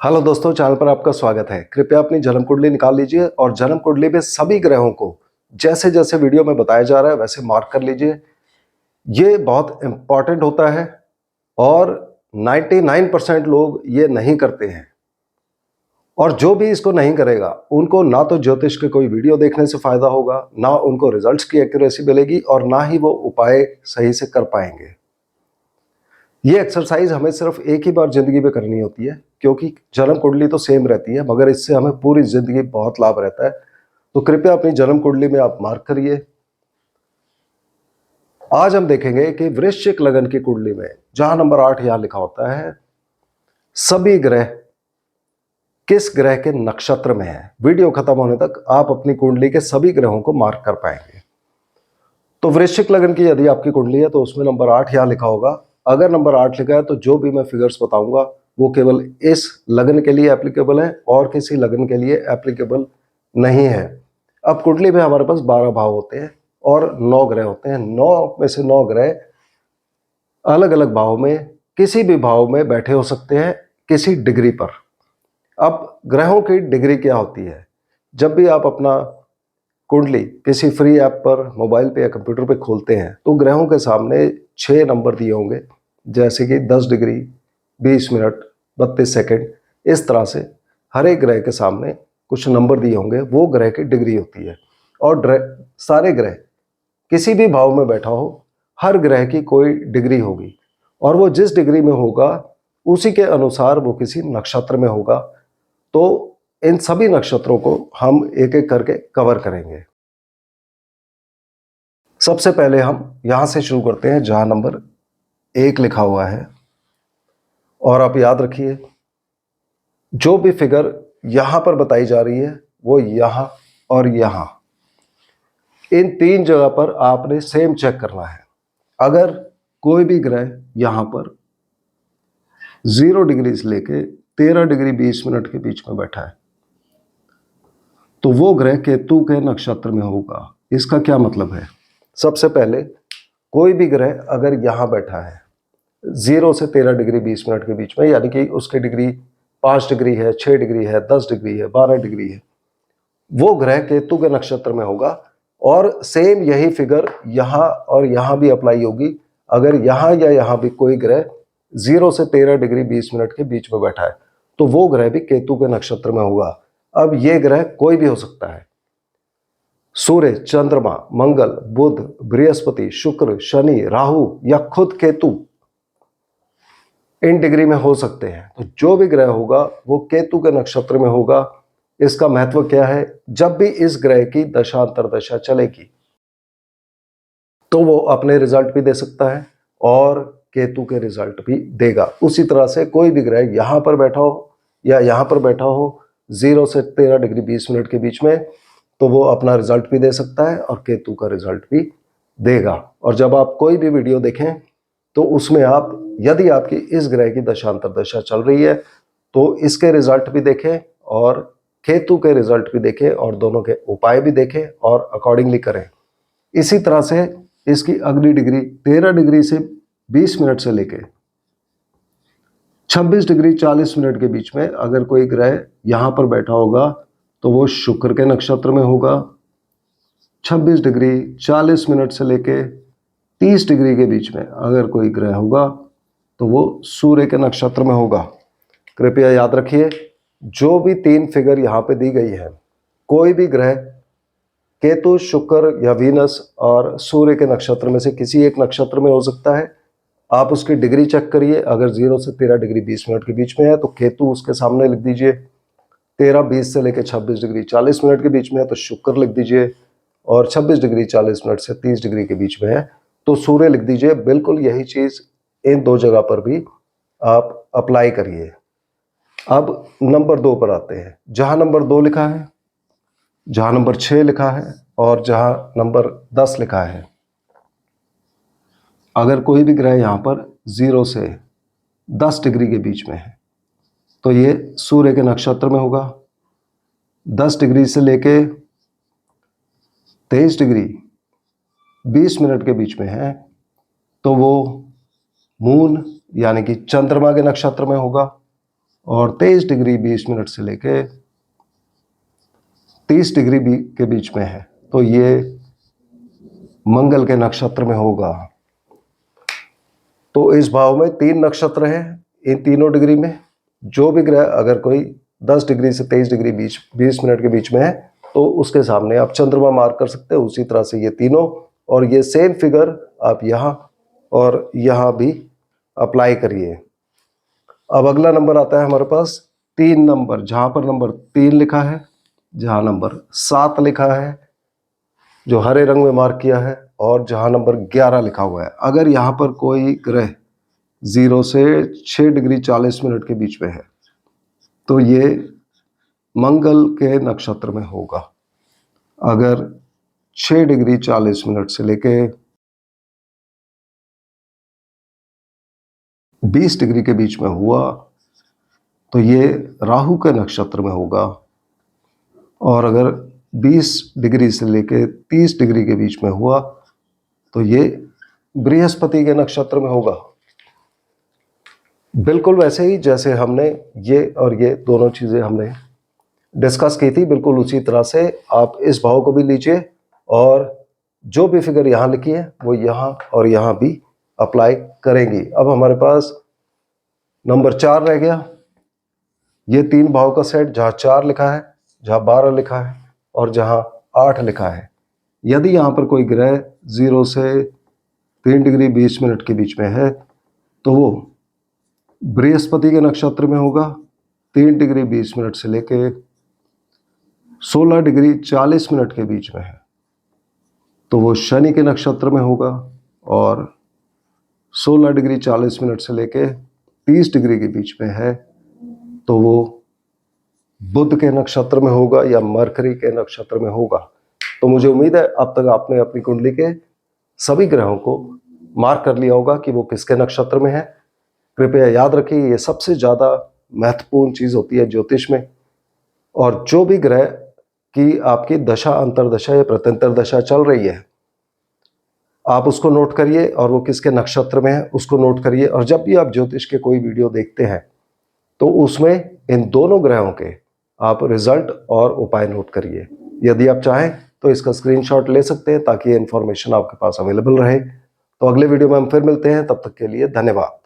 Hello दोस्तों, channel पर आपका स्वागत है। कृपया अपनी जन्म कुंडली निकाल लीजिए और जन्म कुंडली में सभी ग्रहों को जैसे जैसे वीडियो में बताया जा रहा है वैसे मार्क कर लीजिए। ये बहुत इंपॉर्टेंट होता है और 99% लोग ये नहीं करते हैं। और जो भी इसको नहीं करेगा उनको ना तो ज्योतिष के कोई वीडियो देखने से फायदा होगा, ना उनको रिजल्ट्स की एक्यूरेसी मिलेगी और ना ही वो उपाय सही से कर पाएंगे। ये एक्सरसाइज हमें सिर्फ एक ही बार जिंदगी में करनी होती है, क्योंकि जन्म कुंडली तो सेम रहती है मगर इससे हमें पूरी जिंदगी बहुत लाभ रहता है। तो कृपया अपनी जन्म कुंडली में आप मार्क करिए। आज हम देखेंगे कि वृश्चिक लगन की कुंडली में जहां नंबर 8 यहां लिखा होता है, सभी ग्रह किस ग्रह के नक्षत्र में है। वीडियो खत्म होने तक आप अपनी कुंडली के सभी ग्रहों को मार्क कर पाएंगे। तो वृश्चिक लगन की यदि आपकी कुंडली है तो उसमें नंबर 8 यहां लिखा होगा। अगर नंबर 8 लिखा है तो जो भी मैं फिगर्स बताऊंगा वो केवल इस लगन के लिए एप्लीकेबल है और किसी लगन के लिए एप्लीकेबल नहीं है। अब कुंडली में हमारे पास 12 भाव होते हैं और 9 ग्रह होते हैं। 9 में से 9 ग्रह अलग अलग भाव में किसी भी भाव में बैठे हो सकते हैं किसी डिग्री पर। अब ग्रहों की डिग्री क्या होती है? जब भी आप अपना कुंडली किसी फ्री ऐप पर मोबाइल पे या कंप्यूटर पे खोलते हैं तो ग्रहों के सामने 6 नंबर दिए होंगे, जैसे कि 10 डिग्री, 20 मिनट, 32 सेकंड। इस तरह से हर एक ग्रह के सामने कुछ नंबर दिए होंगे, वो ग्रह की डिग्री होती है। और सारे ग्रह किसी भी भाव में बैठा हो, हर ग्रह की कोई डिग्री होगी और वो जिस डिग्री में होगा उसी के अनुसार वो किसी नक्षत्र में होगा। तो इन सभी नक्षत्रों को हम एक एक करके कवर करेंगे। सबसे पहले हम यहां से शुरू करते हैं जहां नंबर 1 लिखा हुआ है। और आप याद रखिए, जो भी फिगर यहां पर बताई जा रही है वो यहां और यहां, इन 3 जगह पर आपने सेम चेक करना है। अगर कोई भी ग्रह यहां पर 0 डिग्री से लेके 13 डिग्री 20 मिनट के बीच में बैठा है तो वो ग्रह केतु के नक्षत्र में होगा। इसका क्या मतलब है? सबसे पहले कोई भी ग्रह अगर यहां बैठा है 0 से 13 डिग्री 20 मिनट के बीच में, यानी कि उसकी डिग्री 5 डिग्री है, 6 डिग्री है, 10 डिग्री है, 12 डिग्री है, वो ग्रह केतु के नक्षत्र में होगा। और सेम यही फिगर यहां और यहां भी अप्लाई होगी। अगर यहां या यहां भी कोई ग्रह 0 से 13 डिग्री 20 मिनट के बीच में बैठा है तो वो ग्रह भी केतु के नक्षत्र में होगा। अब ये ग्रह कोई भी हो सकता है। सूर्य, चंद्रमा, मंगल, बुध, बृहस्पति, शुक्र, शनि, राहु या खुद केतु इन डिग्री में हो सकते हैं। तो जो भी ग्रह होगा वो केतु के नक्षत्र में होगा। इसका महत्व क्या है? जब भी इस ग्रह की दशा अंतर्दशा चलेगी तो वो अपने रिजल्ट भी दे सकता है और केतु के रिजल्ट भी देगा। उसी तरह से कोई भी ग्रह यहां पर बैठा हो या यहां पर बैठा हो 0 से 13 डिग्री 20 मिनट के बीच में, तो वो अपना रिजल्ट भी दे सकता है और केतु का रिजल्ट भी देगा। और जब आप कोई भी वीडियो देखें तो उसमें आप, यदि आपकी इस ग्रह की दशा अंतर्दशा चल रही है तो इसके रिजल्ट भी देखें और केतु के रिजल्ट भी देखें और दोनों के उपाय भी देखें और अकॉर्डिंगली करें। इसी तरह से इसकी अग्नि डिग्री 13 डिग्री से 20 मिनट से लेके 26 डिग्री 40 मिनट के बीच में अगर कोई ग्रह यहां पर बैठा होगा तो वो शुक्र के नक्षत्र में होगा। 26 डिग्री 40 मिनट से लेके 30 डिग्री के बीच में अगर कोई ग्रह होगा तो वो सूर्य के नक्षत्र में होगा। कृपया याद रखिए, जो भी 3 फिगर यहां पे दी गई है, कोई भी ग्रह केतु, शुक्र या वीनस और सूर्य के नक्षत्र में से किसी एक नक्षत्र में हो सकता है। आप उसकी डिग्री चेक करिए। अगर 0 से 13 डिग्री 20 मिनट के बीच में है तो केतु उसके सामने लिख दीजिए। 13-20 से लेकर 26 डिग्री 40 मिनट के बीच में है तो शुक्र लिख दीजिए और 26 डिग्री 40 मिनट से 30 डिग्री के बीच में है तो सूर्य लिख दीजिए। बिल्कुल यही चीज इन 2 जगह पर भी आप अप्लाई करिए। अब नंबर 2 पर आते हैं। जहां नंबर 2 लिखा है, जहां नंबर 6 लिखा है और जहां नंबर 10 लिखा है, अगर कोई भी ग्रह यहां पर 0 से 10 डिग्री के बीच में है तो ये सूर्य के नक्षत्र में होगा। 10 डिग्री से लेके 23 डिग्री 20 मिनट के बीच में है तो वो मून यानी कि चंद्रमा के नक्षत्र में होगा। और 23 डिग्री 20 मिनट से लेके 30 डिग्री के बीच में है, तो ये मंगल के नक्षत्र में होगा। तो इस भाव में 3 नक्षत्र हैं, इन तीनों डिग्री में जो भी ग्रह अगर कोई 10 डिग्री से 23 डिग्री 20 मिनट के बीच में है तो उसके सामने आप चंद्रमा मार्क कर सकते हैं। उसी तरह से ये तीनों, और ये सेम फिगर आप यहाँ और यहाँ भी अप्लाई करिए। अब अगला नंबर आता है हमारे पास 3 नंबर, जहाँ पर नंबर 3 लिखा है, जहाँ नंबर 7 लिखा है जो हरे रंग में मार्क किया है, और जहाँ नंबर 11 लिखा हुआ है। अगर यहाँ पर कोई ग्रह 0 से 6 डिग्री 40 मिनट के बीच में है तो ये मंगल के नक्षत्र में होगा। अगर 6 डिग्री 40 मिनट से लेके 20 डिग्री के बीच में हुआ तो ये राहु के नक्षत्र में होगा। और अगर 20 डिग्री से लेके 30 डिग्री के बीच में हुआ तो ये बृहस्पति के नक्षत्र में होगा। बिल्कुल वैसे ही जैसे हमने ये और ये दोनों चीज़ें हमने डिस्कस की थी, बिल्कुल उसी तरह से आप इस भाव को भी लीजिए और जो भी फिगर यहाँ लिखी है वो यहाँ और यहाँ भी अप्लाई करेंगी। अब हमारे पास नंबर 4 रह गया। ये 3 भाव का सेट, जहाँ 4 लिखा है, जहाँ 12 लिखा है और जहाँ 8 लिखा है। यदि यहाँ पर कोई ग्रह 0 से 3 डिग्री 20 मिनट के बीच में है तो वो बृहस्पति के नक्षत्र में होगा। 3 डिग्री 20 मिनट से लेके 16 डिग्री 40 मिनट के बीच में है तो वो शनि के नक्षत्र में होगा। और 16 डिग्री 40 मिनट से लेके 30 डिग्री के बीच में है तो वो बुध के नक्षत्र में होगा या मरकरी के नक्षत्र में होगा। तो मुझे उम्मीद है अब तक आपने अपनी कुंडली के सभी ग्रहों को मार्क कर लिया होगा कि वो किसके नक्षत्र में है। कृपया याद रखिए, ये सबसे ज़्यादा महत्वपूर्ण चीज़ होती है ज्योतिष में। और जो भी ग्रह की आपकी दशा, अंतरदशा या प्रत्यंतर दशा चल रही है, आप उसको नोट करिए और वो किसके नक्षत्र में है उसको नोट करिए। और जब भी आप ज्योतिष के कोई वीडियो देखते हैं तो उसमें इन दोनों ग्रहों के आप रिजल्ट और उपाय नोट करिए। यदि आप चाहें तो इसका स्क्रीनशॉट ले सकते हैं ताकि ये इन्फॉर्मेशन आपके पास अवेलेबल रहे। तो अगले वीडियो में हम फिर मिलते हैं, तब तक के लिए धन्यवाद।